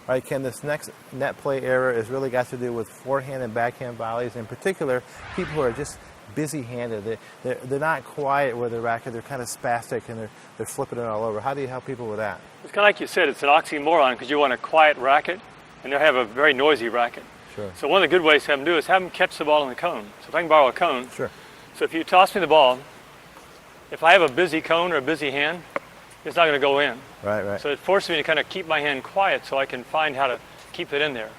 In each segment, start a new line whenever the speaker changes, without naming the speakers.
All right, Ken, this next net play error has really got to do with forehand and backhand volleys. In particular, people who are just busy-handed. They're not quiet with their racket. They're kind of spastic, and they're flipping it all over. How do you help people with that?
It's kind of like you said, it's an oxymoron because you want a quiet racket, and they have a very noisy racket.
Sure.
So one of the good ways to have them do is have them catch the ball in the cone. So if I can borrow a cone.
Sure.
So if you toss me the ball, if I have a busy cone or a busy hand, it's not going to go in.
Right, right.
So it forces me to kind of keep my hand quiet so I can find how to keep it in there.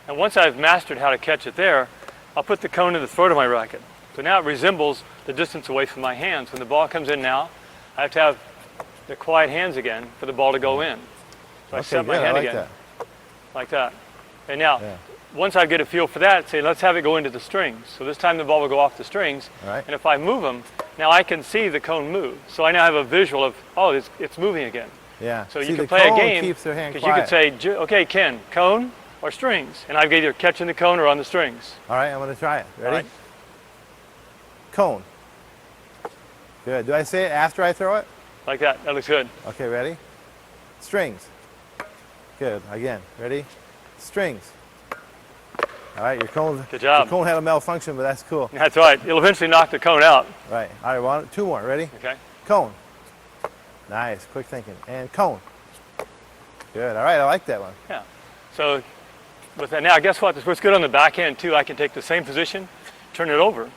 And once I've mastered how to catch it there, I'll put the cone in the throat of my racket. So now it resembles the distance away from my hands. When the ball comes in now, I have to have the quiet hands again for the ball to go in. So I set my hand again.
That.
Like that. And now, once I get a feel for that, say, let's have it go into the strings. So this time the ball will go off the strings.
Right.
And if I move them, now I can see the cone move. So I now have a visual of, oh, it's moving again.
Yeah.
So
see,
you can play a game
keeps their hand
because you could say, okay, Ken, cone or strings. And I've either catching the cone or on the strings.
All right, I'm going to try it. Ready?
All right.
Cone. Good. Do I say it after I throw it?
Like that. That looks good.
Okay, ready? Strings. Good. Again. Ready? Strings. All right, your cone.
Good job.
Your cone had a malfunction, but that's cool.
That's right. It'll eventually knock the cone out.
Right. All right, two more. Ready?
Okay.
Cone. Nice. Quick thinking. And cone. Good. All right, I like that one.
Yeah. So with that, now guess what? This works good on the backhand too. I can take the same position, turn it over,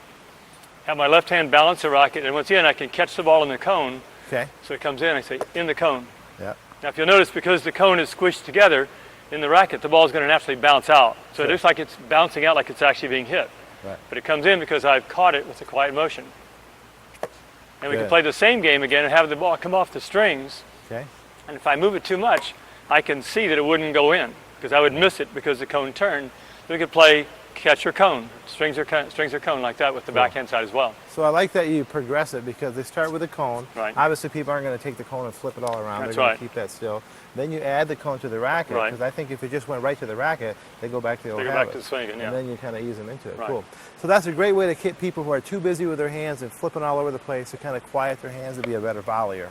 have my left hand balance the racket, and once again I can catch the ball in the cone.
Okay.
So it comes in, I say, in the cone.
Yeah.
Now if you'll notice, because the cone is squished together in the racket, the ball is going to naturally bounce out. So it looks like it's bouncing out like it's actually being hit.
Right.
But it comes in because I've caught it with a quiet motion. And we can play the same game again and have the ball come off the strings.
Okay.
And if I move it too much, I can see that it wouldn't go in because I would miss it because the cone turned. So we could play catch or cone, strings or cone like that with the backhand side as well.
So I like that you progress it because they start with a cone.
Right.
Obviously, people aren't going to take the cone and flip it all around.
That's
They're going
right.
to keep that still. Then you add the cone to the racket because I think if it just went right to the racket, they go back to the old habit.
They go back to the swing again,
And then you kind of ease them into it.
Right.
Cool. So that's a great way to get people who are too busy with their hands and flipping all over the place to kind of quiet their hands to be a better volleyer.